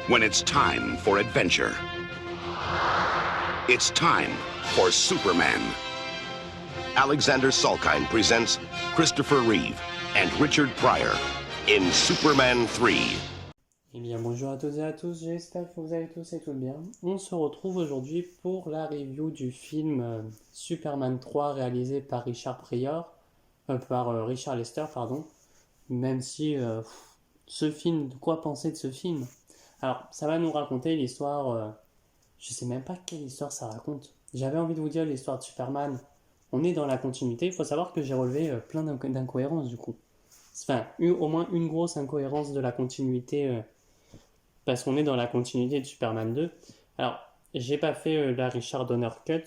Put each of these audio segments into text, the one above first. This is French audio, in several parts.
When it's time for adventure, it's time for Superman. Alexander Salkind presents Christopher Reeve and Richard Pryor in Superman 3. Eh bien bonjour à toutes et à tous, j'espère que vous allez tous et toutes bien. On se retrouve aujourd'hui pour la review du film Superman 3 réalisé par Richard Pryor, Richard Lester, pardon. Même si ce film, de quoi penser de ce film? Alors ça va nous raconter l'histoire, je sais même pas quelle histoire ça raconte. J'avais envie de vous dire l'histoire de Superman. On est dans la continuité, il faut savoir que j'ai relevé plein d'incohérences du coup. Enfin, au moins une grosse incohérence de la continuité parce qu'on est dans la continuité de Superman 2. Alors, j'ai pas fait la Richard Donner Cut.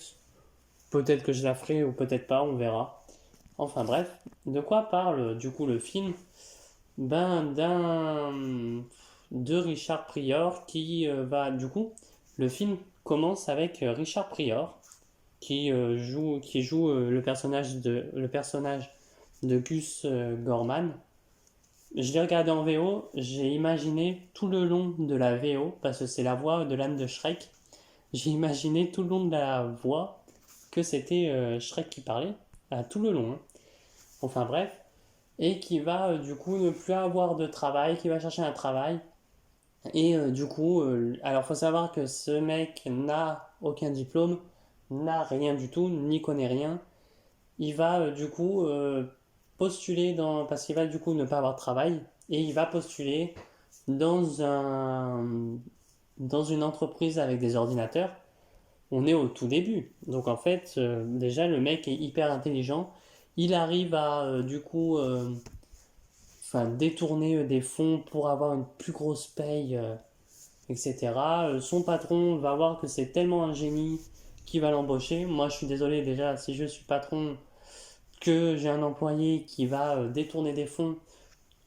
Peut-être que je la ferai ou peut-être pas, on verra. Enfin bref, de quoi parle du coup le film? De Richard Pryor qui va du coup, le film commence avec Richard Pryor qui joue le personnage de Gus Gorman. Je l'ai regardé en VO, j'ai imaginé tout le long de la VO, parce que c'est la voix de l'âne de Shrek, j'ai imaginé tout le long de la voix que c'était Shrek qui parlait, tout le long. Hein. Enfin bref, et qui va du coup ne plus avoir de travail, qui va chercher un travail. Et du coup, alors faut savoir que ce mec n'a aucun diplôme, n'a rien du tout, n'y connaît rien. Il va du coup parce qu'il va du coup ne pas avoir de travail et il va postuler dans dans une entreprise avec des ordinateurs. On est au tout début, donc en fait déjà le mec est hyper intelligent. Il arrive à détourner des fonds pour avoir une plus grosse paye, etc. Son patron va voir que c'est tellement un génie qu'il va l'embaucher. Moi je suis désolé déjà si je suis patron que j'ai un employé qui va détourner des fonds,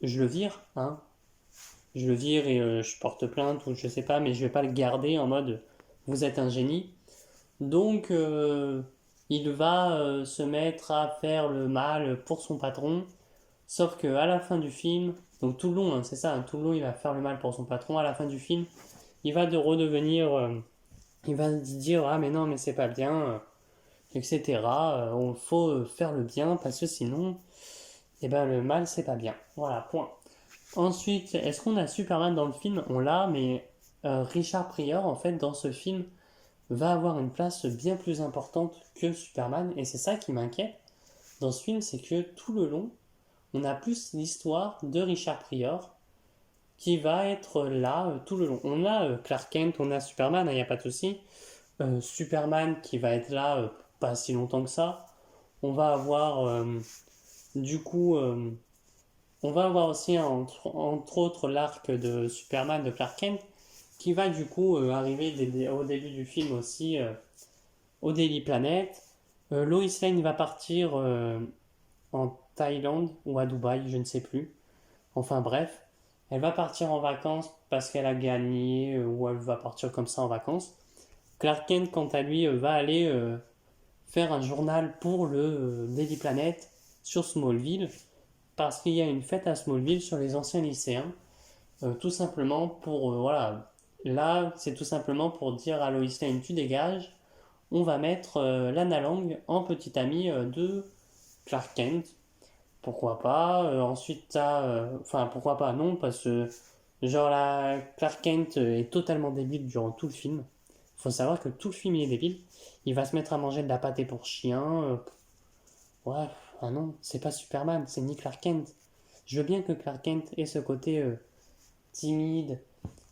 je le vire, hein. Je le vire et je porte plainte ou je sais pas, mais je vais pas le garder en mode vous êtes un génie. Donc il va se mettre à faire le mal pour son patron, sauf que à la fin du film, donc tout le long, hein, c'est ça, hein, tout le long il va faire le mal pour son patron. À la fin du film, il va il va se dire ah mais non mais c'est pas bien. Etc. Il faut faire le bien parce que sinon, le mal c'est pas bien. Voilà, point. Ensuite, est-ce qu'on a Superman dans le film? On l'a, mais Richard Pryor, en fait, dans ce film, va avoir une place bien plus importante que Superman, et c'est ça qui m'inquiète dans ce film, c'est que tout le long, on a plus l'histoire de Richard Pryor qui va être là tout le long. On a Clark Kent, on a Superman, il n'y a pas de souci. Superman qui va être là pas si longtemps que ça. On va avoir du coup, on va avoir aussi entre autres l'arc de Superman de Clark Kent qui va du coup arriver au début du film aussi au Daily Planet. Lois Lane va partir en Thaïlande ou à Dubaï, je ne sais plus. Enfin bref, elle va partir en vacances parce qu'elle a gagné ou elle va partir comme ça en vacances. Clark Kent, quant à lui, va aller faire un journal pour le Daily Planet sur Smallville parce qu'il y a une fête à Smallville sur les anciens lycéens. Tout simplement pour, voilà, là, c'est tout simplement pour dire à Lois Lane, tu dégages, on va mettre Lana Lang en petite amie de Clark Kent. Pourquoi pas ensuite, pourquoi pas, non, parce que, genre, Clark Kent est totalement débile durant tout le film. Faut savoir que tout le film il est débile. Il va se mettre à manger de la pâtée pour chien. Ouais, ah non, c'est pas Superman, c'est ni Clark Kent. Je veux bien que Clark Kent ait ce côté timide,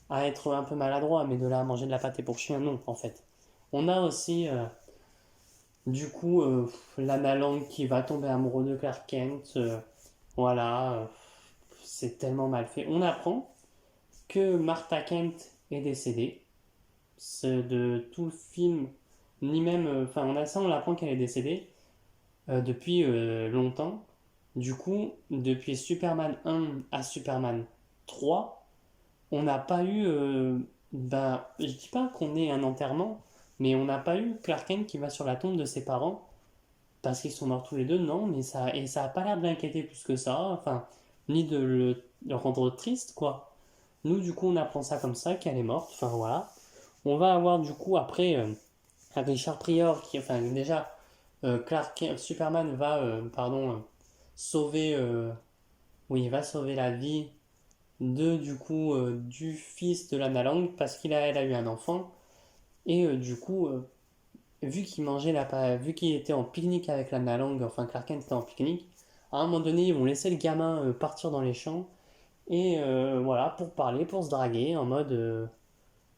à être un peu maladroit, mais de là à manger de la pâtée pour chien, non, en fait. On a aussi, Lana Lang qui va tomber amoureux de Clark Kent. Voilà, c'est tellement mal fait. On apprend que Martha Kent est décédée de tout le film, ni même. On apprend qu'elle est décédée depuis longtemps. Du coup, depuis Superman 1 à Superman 3, on n'a pas eu. Je dis pas qu'on ait un enterrement, mais on n'a pas eu Clark Kent qui va sur la tombe de ses parents parce qu'ils sont morts tous les deux, non, mais ça a pas l'air de l'inquiéter plus que ça, enfin, ni de le rendre triste, quoi. Nous, du coup, on apprend ça comme ça, qu'elle est morte. Enfin, voilà. On va avoir, du coup, après, Richard Pryor, qui, enfin, déjà, Superman va, sauver, oui, il va sauver la vie du fils de Lana Lang, parce elle a eu un enfant. Et vu qu'il était en pique-nique avec Lana Lang, enfin, Clark Kent était en pique-nique, à un moment donné, ils vont laisser le gamin partir dans les champs. Et voilà, pour parler, pour se draguer, en mode,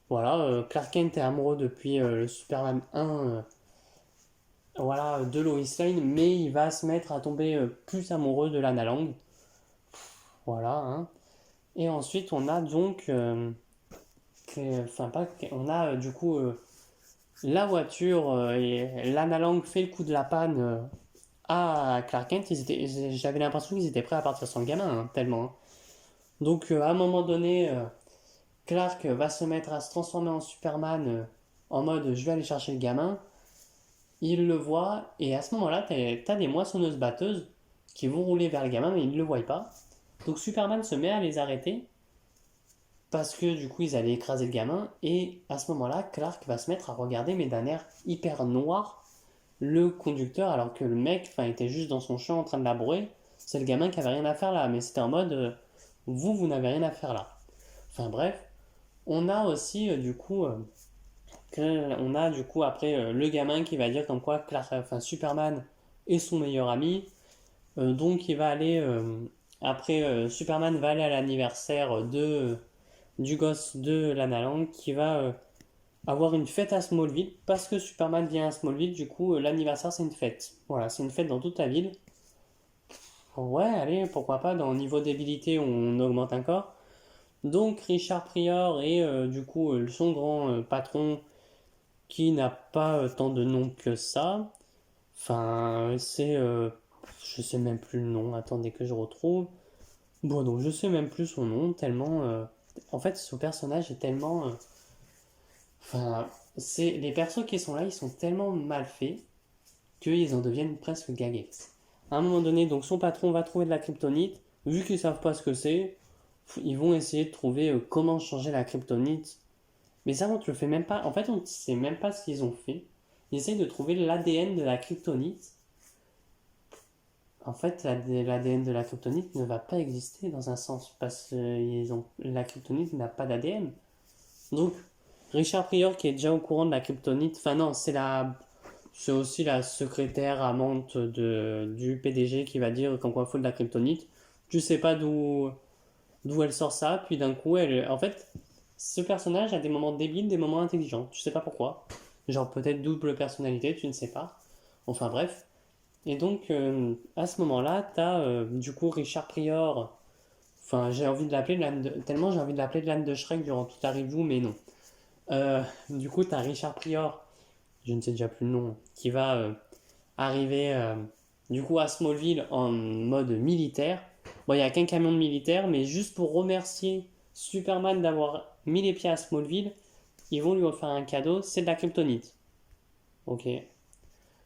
Clark Kent est amoureux depuis le Superman 1, de Lois Lane, mais il va se mettre à tomber plus amoureux de Lana Lang. Voilà, hein. Et ensuite, on a donc, on a la voiture, et Lana Lang fait le coup de la panne à Clark Kent. J'avais l'impression qu'ils étaient prêts à partir sans le gamin, hein, tellement, hein. Donc, à un moment donné, Clark va se mettre à se transformer en Superman en mode je vais aller chercher le gamin. Il le voit et à ce moment-là, t'as des moissonneuses batteuses qui vont rouler vers le gamin mais ils ne le voient pas. Donc Superman se met à les arrêter parce que du coup ils allaient écraser le gamin et à ce moment-là, Clark va se mettre à regarder mais d'un air hyper noir le conducteur alors que le mec était juste dans son champ en train de labourer. C'est le gamin qui avait rien à faire là mais c'était en mode vous n'avez rien à faire là. Enfin bref, on a aussi on a du coup après le gamin qui va dire comme quoi Superman est son meilleur ami. Donc il va aller après Superman va aller à l'anniversaire du gosse de Lana Lang qui va avoir une fête à Smallville parce que Superman vient à Smallville. Du coup l'anniversaire c'est une fête. Voilà, c'est une fête dans toute la ville. Ouais, allez, pourquoi pas, dans le niveau d'habilité on augmente encore. Donc Richard Pryor et son grand patron qui n'a pas tant de noms que ça. Enfin, je sais même plus le nom, attendez que je retrouve. Bon, donc je sais même plus son nom, tellement. En fait, ce personnage est tellement. Enfin, les persos qui sont là, ils sont tellement mal faits qu'ils en deviennent presque gagués. À un moment donné, donc son patron va trouver de la kryptonite. Vu qu'ils savent pas ce que c'est, ils vont essayer de trouver comment changer la kryptonite. Mais ça, on te le fait même pas. En fait, on ne sait même pas ce qu'ils ont fait. Ils essayent de trouver l'ADN de la kryptonite. En fait, l'ADN de la kryptonite ne va pas exister dans un sens. Parce que la kryptonite n'a pas d'ADN. Donc, Richard Pryor, qui est déjà au courant de la kryptonite. Enfin, non, c'est aussi la secrétaire amante du PDG qui va dire qu'en quoi faut de la kryptonite. Tu sais pas d'où elle sort ça. Puis d'un coup, en fait, ce personnage a des moments débiles, des moments intelligents. Tu sais pas pourquoi. Genre peut-être double personnalité, tu ne sais pas. Enfin bref. Et donc à ce moment-là, t'as du coup Richard Pryor. Enfin, j'ai envie de l'appeler tellement j'ai envie de l'appeler l'âne de Shrek durant toute la review, mais non. Du coup, t'as Richard Pryor, je ne sais déjà plus le nom, qui va arriver du coup à Smallville en mode militaire. Bon, il n'y a qu'un camion de militaire, mais juste pour remercier Superman d'avoir mis les pieds à Smallville, ils vont lui offrir un cadeau, c'est de la kryptonite. Ok.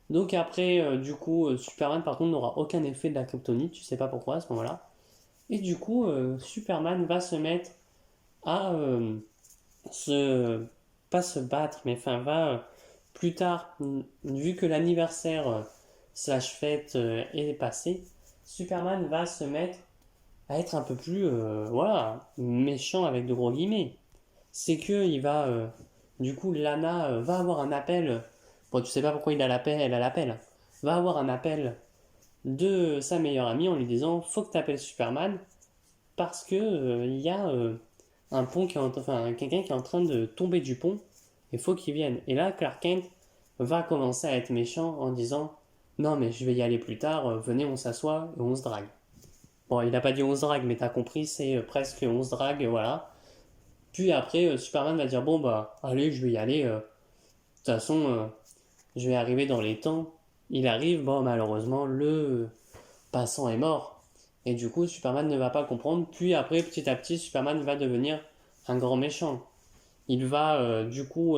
Donc après, Superman par contre n'aura aucun effet de la kryptonite, tu sais pas pourquoi à ce moment-là. Et du coup, Superman va se mettre à se pas se battre, mais va plus tard, vu que l'anniversaire slash fête est passé, Superman va se mettre à être un peu plus méchant avec de gros guillemets. C'est que il va Lana va avoir un appel. Bon, tu sais pas pourquoi elle a l'appel. Va avoir un appel de sa meilleure amie en lui disant faut que tu appelles Superman parce que il y a un pont quelqu'un qui est en train de tomber du pont et faut qu'il vienne. Et là Clark Kent va commencer à être méchant en disant non mais je vais y aller plus tard, venez on s'assoit et on se drague. Bon, il a pas dit on se drague mais t'as compris, c'est presque on se drague, voilà. Puis après Superman va dire bon bah allez je vais y aller, de toute façon je vais arriver dans les temps. Il arrive, bon malheureusement le passant est mort. Et du coup Superman ne va pas comprendre. Puis après petit à petit Superman va devenir un grand méchant. Il va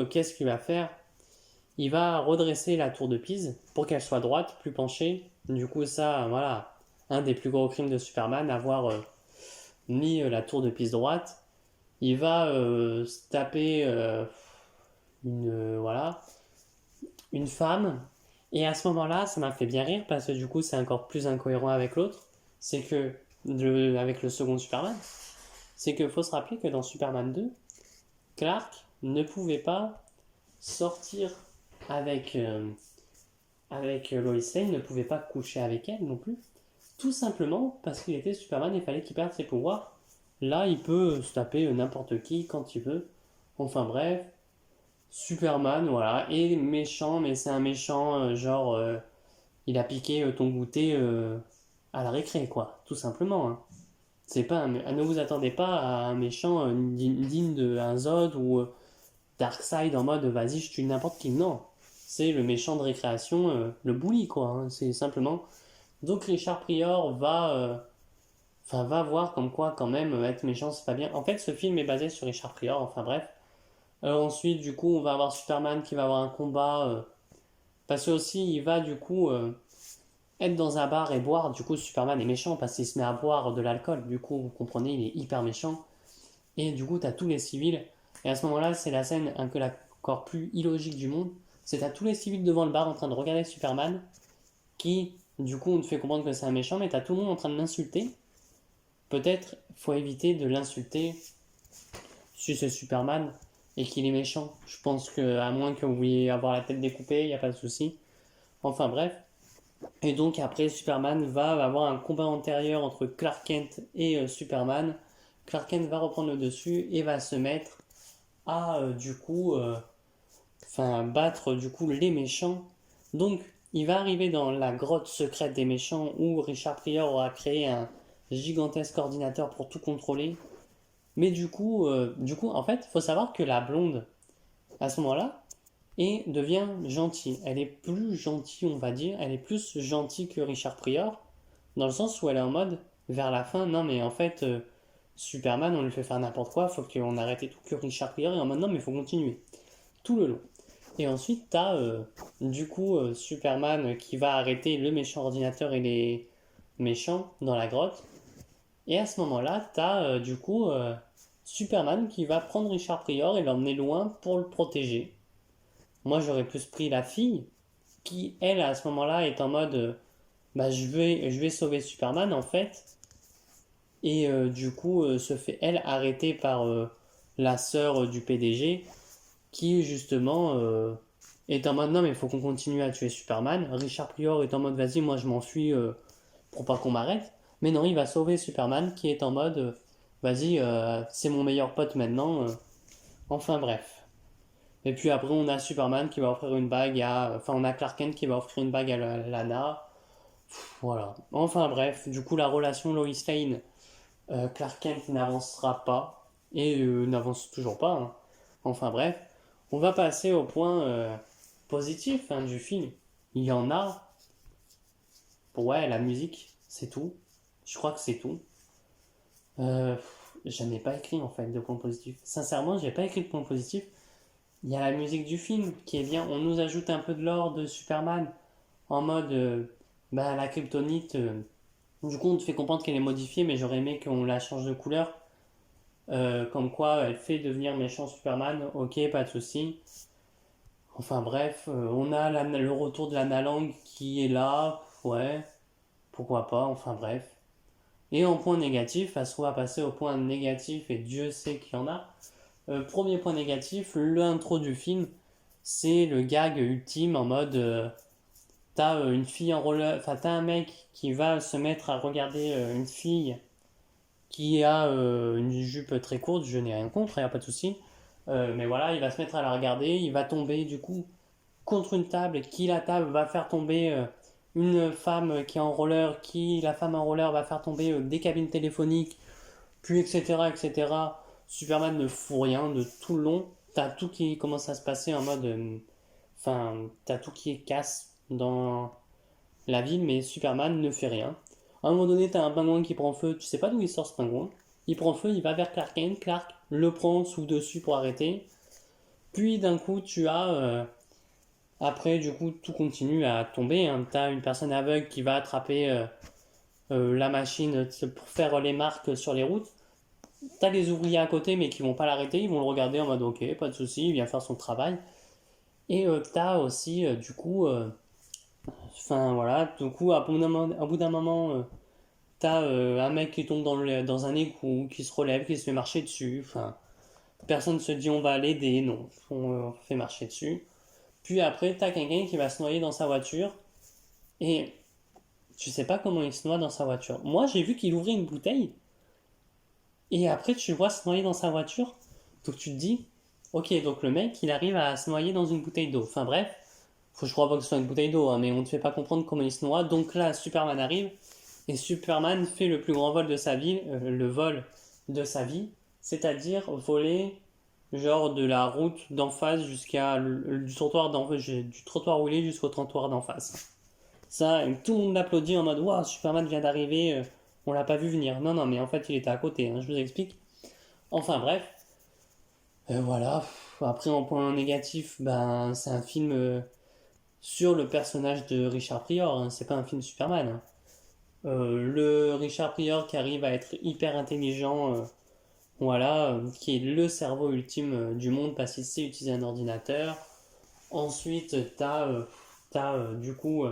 qu'est-ce qu'il va faire? Il va redresser la tour de Pise pour qu'elle soit droite, plus penchée. Du coup ça, un des plus gros crimes de Superman, avoir mis la tour de Pise droite. il va se taper voilà, une femme. Et à ce moment-là, ça m'a fait bien rire parce que du coup, c'est encore plus incohérent avec l'autre. C'est que, avec le second Superman, c'est qu'il faut se rappeler que dans Superman 2, Clark ne pouvait pas sortir avec, Lois Lane, ne pouvait pas coucher avec elle non plus. Tout simplement parce qu'il était Superman et il fallait qu'il perde ses pouvoirs. Là, il peut se taper n'importe qui quand il veut. Enfin bref, Superman, voilà, est méchant, mais c'est un méchant genre il a piqué ton goûter à la récré, quoi, tout simplement. Hein. C'est pas ne vous attendez pas à un méchant digne d'un Zod ou Darkseid en mode vas-y, je tue n'importe qui. Non, c'est le méchant de récréation, le bully, quoi. Hein. C'est simplement. Donc Richard Pryor va voir comme quoi, quand même, être méchant, c'est pas bien. En fait, ce film est basé sur Richard Pryor, enfin bref. Ensuite, du coup, on va avoir Superman qui va avoir un combat. Parce que aussi, il va du coup être dans un bar et boire. Du coup, Superman est méchant parce qu'il se met à boire de l'alcool. Du coup, vous comprenez, il est hyper méchant. Et du coup, t'as tous les civils. Et à ce moment-là, c'est la scène encore plus illogique du monde. C'est t'as tous les civils devant le bar en train de regarder Superman. Qui, du coup, on te fait comprendre que c'est un méchant. Mais t'as tout le monde en train de l'insulter. Peut-être faut éviter de l'insulter si c'est Superman et qu'il est méchant. Je pense que, à moins que vous vouliez avoir la tête découpée, il n'y a pas de souci. Enfin bref. Et donc après, Superman va avoir un combat antérieur entre Clark Kent et Superman. Clark Kent va reprendre le dessus et va se mettre à battre du coup les méchants. Donc il va arriver dans la grotte secrète des méchants où Richard Pryor aura créé un gigantesque ordinateur pour tout contrôler. Mais du coup, en fait, faut savoir que la blonde, à ce moment-là, devient gentille. Elle est plus gentille, on va dire. Elle est plus gentille que Richard Pryor, dans le sens où elle est en mode, vers la fin, non mais en fait, Superman, on lui fait faire n'importe quoi, faut qu'on arrête et tout, que Richard Pryor est en mode, non mais faut continuer. Tout le long. Et ensuite, t'as Superman qui va arrêter le méchant ordinateur et les méchants dans la grotte. Et à ce moment-là, t'as Superman qui va prendre Richard Pryor et l'emmener loin pour le protéger. Moi, j'aurais plus pris la fille qui, elle, à ce moment-là, est en mode je vais sauver Superman en fait. Et se fait, elle, arrêter par la sœur du PDG qui, justement, est en mode non, mais il faut qu'on continue à tuer Superman. Richard Pryor est en mode vas-y, moi je m'enfuis pour pas qu'on m'arrête. Mais non, il va sauver Superman qui est en mode vas-y, c'est mon meilleur pote maintenant. Enfin bref. Et puis après, on a Superman qui va offrir une bague on a Clark Kent qui va offrir une bague à Lana. Voilà. Enfin bref, du coup, la relation Lois Lane, Clark Kent n'avancera pas. Et n'avance toujours pas. Hein. Enfin bref. On va passer au point positif du film. Il y en a. Ouais, la musique, c'est tout. Je crois que c'est tout. J'en ai pas écrit en fait de point positif. Sincèrement, j'ai pas écrit de point positif. Il y a la musique du film qui est bien. On nous ajoute un peu de l'or de Superman en mode la kryptonite. Du coup, on te fait comprendre qu'elle est modifiée, mais j'aurais aimé qu'on la change de couleur. Comme quoi, elle fait devenir méchant Superman. Ok, pas de souci. Enfin bref, on a le retour de la langue qui est là. Ouais, pourquoi pas. Enfin bref. Et en point négatif, on va passer au point négatif et Dieu sait qu'il y en a. Premier point négatif, l'intro du film, c'est le gag ultime en mode t'as une fille en roller, enfin t'as un mec qui va se mettre à regarder une fille qui a une jupe très courte, je n'ai rien contre, il n'y a pas de souci. Mais voilà, il va se mettre à la regarder, il va tomber du coup contre une table, qui la table va faire tomber une femme qui est en roller, qui la femme en roller va faire tomber des cabines téléphoniques, puis etc. etc. Superman ne fout rien de tout le long. T'as tout qui commence à se passer en mode. T'as tout qui est casse dans la ville, mais Superman ne fait rien. À un moment donné, t'as un pingouin qui prend feu. Tu sais pas d'où il sort ce pingouin. Il prend feu, il va vers Clark Kent. Clark le prend sous dessus pour arrêter. Puis d'un coup, tu as. Après, du coup, tout continue à tomber. Hein. T'as une personne aveugle qui va attraper la machine pour faire les marques sur les routes. t'as les ouvriers à côté, mais qui vont pas l'arrêter, ils vont le regarder en mode ok, pas de souci, il vient faire son travail. Et t'as aussi, du coup, enfin voilà, du coup, à bout d'un moment, t'as un mec qui tombe dans un égout, qui se relève, qui se fait marcher dessus. Enfin, personne ne se dit on va l'aider, non, on fait marcher dessus. Puis après, t'as quelqu'un qui va se noyer dans sa voiture. Et tu sais pas comment il se noie dans sa voiture. Moi, j'ai vu qu'il ouvrait une bouteille. Et après, tu le vois se noyer dans sa voiture. Donc tu te dis, ok, donc le mec, il arrive à se noyer dans une bouteille d'eau. Enfin bref, je crois pas que ce soit une bouteille d'eau, hein, mais on ne te fait pas comprendre comment il se noie. Donc là, Superman arrive. Et Superman fait le plus grand vol de sa vie, le vol de sa vie. C'est-à-dire voler genre de la route d'en face du trottoir roulé jusqu'au trottoir d'en face. Ça, tout le monde l'applaudit en mode waouh, Superman vient d'arriver, on l'a pas vu venir. Non, non, mais en fait, il était à côté, hein, je vous explique. Enfin, bref, voilà. Après, en point négatif, ben, c'est un film sur le personnage de Richard Pryor, hein, c'est pas un film Superman, hein. Le Richard Pryor qui arrive à être hyper intelligent, voilà, qui est le cerveau ultime du monde parce qu'il sait utiliser un ordinateur. Ensuite, du coup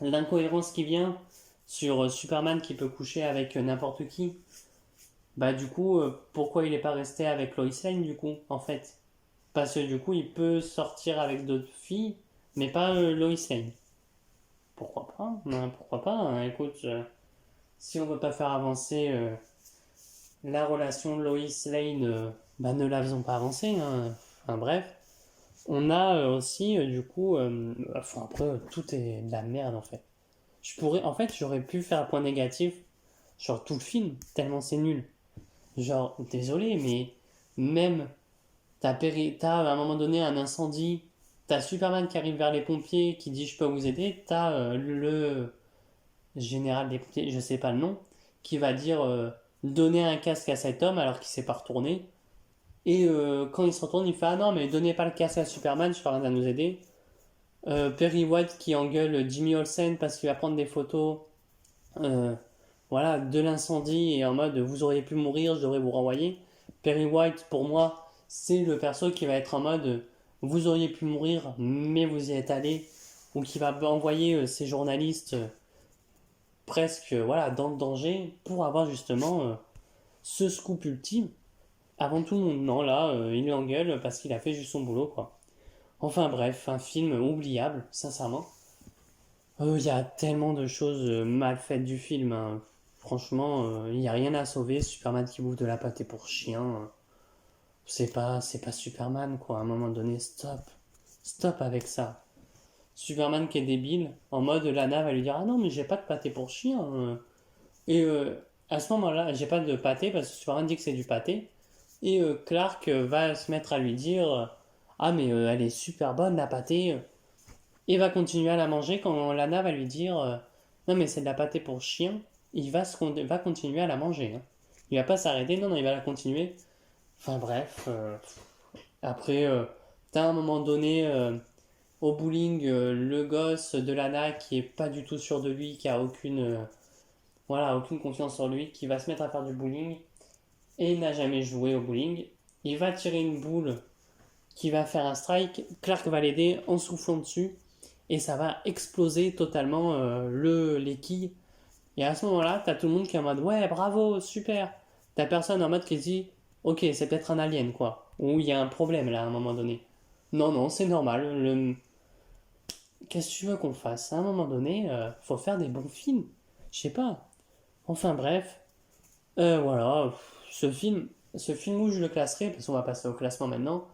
l'incohérence qui vient sur Superman qui peut coucher avec n'importe qui. Bah du coup, pourquoi il n'est pas resté avec Lois Lane du coup, en fait? Parce que du coup, il peut sortir avec d'autres filles, mais pas Lois Lane. Pourquoi pas? Pourquoi pas, hein. Écoute, si on veut pas faire avancer la relation Lois Lane, bah ne la faisons pas avancer, hein. Enfin bref. On a aussi, du coup, enfin après, tout est de la merde en fait. En fait, j'aurais pu faire un point négatif sur tout le film, tellement c'est nul. Genre, désolé, mais même, t'as à un moment donné un incendie, t'as Superman qui arrive vers les pompiers, qui dit je peux vous aider, t'as le général des pompiers, je sais pas le nom, qui va dire donner un casque à cet homme alors qu'il s'est pas retourné. Et quand il se retourne, il fait ah non, mais donnez pas le casque à Superman, Superman va nous aider. Perry White qui engueule Jimmy Olsen parce qu'il va prendre des photos euh, voilà, de l'incendie et en mode vous auriez pu mourir, je devrais vous renvoyer. Perry White, pour moi, c'est le perso qui va être en mode vous auriez pu mourir, mais vous y êtes allé. Ou qui va envoyer ces journalistes presque voilà, dans le danger pour avoir justement ce scoop ultime avant tout le monde. Non, là, il l'engueule parce qu'il a fait juste son boulot, quoi. Enfin bref, un film oubliable, sincèrement. Il y a tellement de choses mal faites du film, hein. Franchement, il n'y a rien à sauver. Superman qui bouffe de la pâté pour chien, c'est pas Superman, quoi. À un moment donné, stop. Stop avec ça. Superman qui est débile, en mode Lana va lui dire ah non, mais j'ai pas de pâté pour chien, Et à ce moment-là, j'ai pas de pâté parce que Superman dit que c'est du pâté. Et Clark va se mettre à lui dire ah, mais elle est super bonne la pâté. Et va continuer à la manger quand Lana va lui dire non, mais c'est de la pâté pour chien. Va continuer à la manger, hein. Il va pas s'arrêter, non, non, il va la continuer. Enfin bref. Après, t'as un moment donné au bowling le gosse de Lana qui est pas du tout sûr de lui, qui a voilà, aucune confiance en lui, qui va se mettre à faire du bowling et n'a jamais joué au bowling. Il va tirer une boule qui va faire un strike. Clark va l'aider en soufflant dessus et ça va exploser totalement les quilles. Et à ce moment-là, t'as tout le monde qui est en mode ouais, bravo, super. T'as personne en mode qui se dit ok, c'est peut-être un alien quoi, ou il y a un problème là à un moment donné. Non, non, c'est normal. Qu'est-ce que tu veux qu'on fasse? À un moment donné, faut faire des bons films. Je sais pas. Enfin bref, voilà, ce film où je le classerai, parce qu'on va passer au classement maintenant,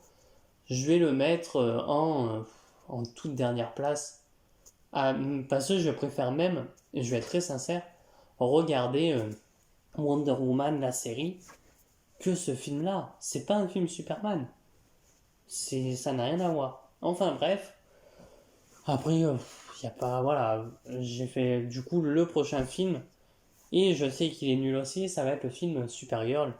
je vais le mettre en toute dernière place. Ah, parce que je préfère même, et je vais être très sincère, regarder Wonder Woman, la série, que ce film-là. C'est pas un film Superman. Ça n'a rien à voir. Enfin bref, après, y a pas, voilà, j'ai fait du coup le prochain film, et je sais qu'il est nul aussi, ça va être le film Supergirl.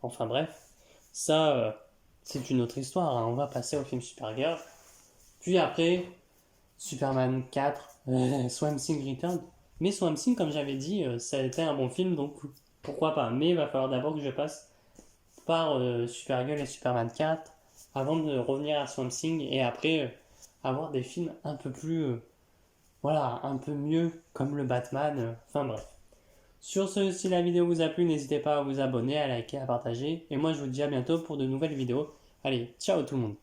Enfin bref, ça, c'est une autre histoire, hein. On va passer au film Supergirl. Puis après, Superman 4, Swamp Thing Return. Mais Swamp Thing, comme j'avais dit, ça a été un bon film, donc pourquoi pas. Mais il va falloir d'abord que je passe par Supergirl et Superman 4 avant de revenir à Swamp Thing et après avoir des films un peu plus, voilà, un peu mieux comme le Batman, enfin bref. Sur ce, si la vidéo vous a plu, n'hésitez pas à vous abonner, à liker, à partager. Et moi, je vous dis à bientôt pour de nouvelles vidéos. Allez, ciao tout le monde!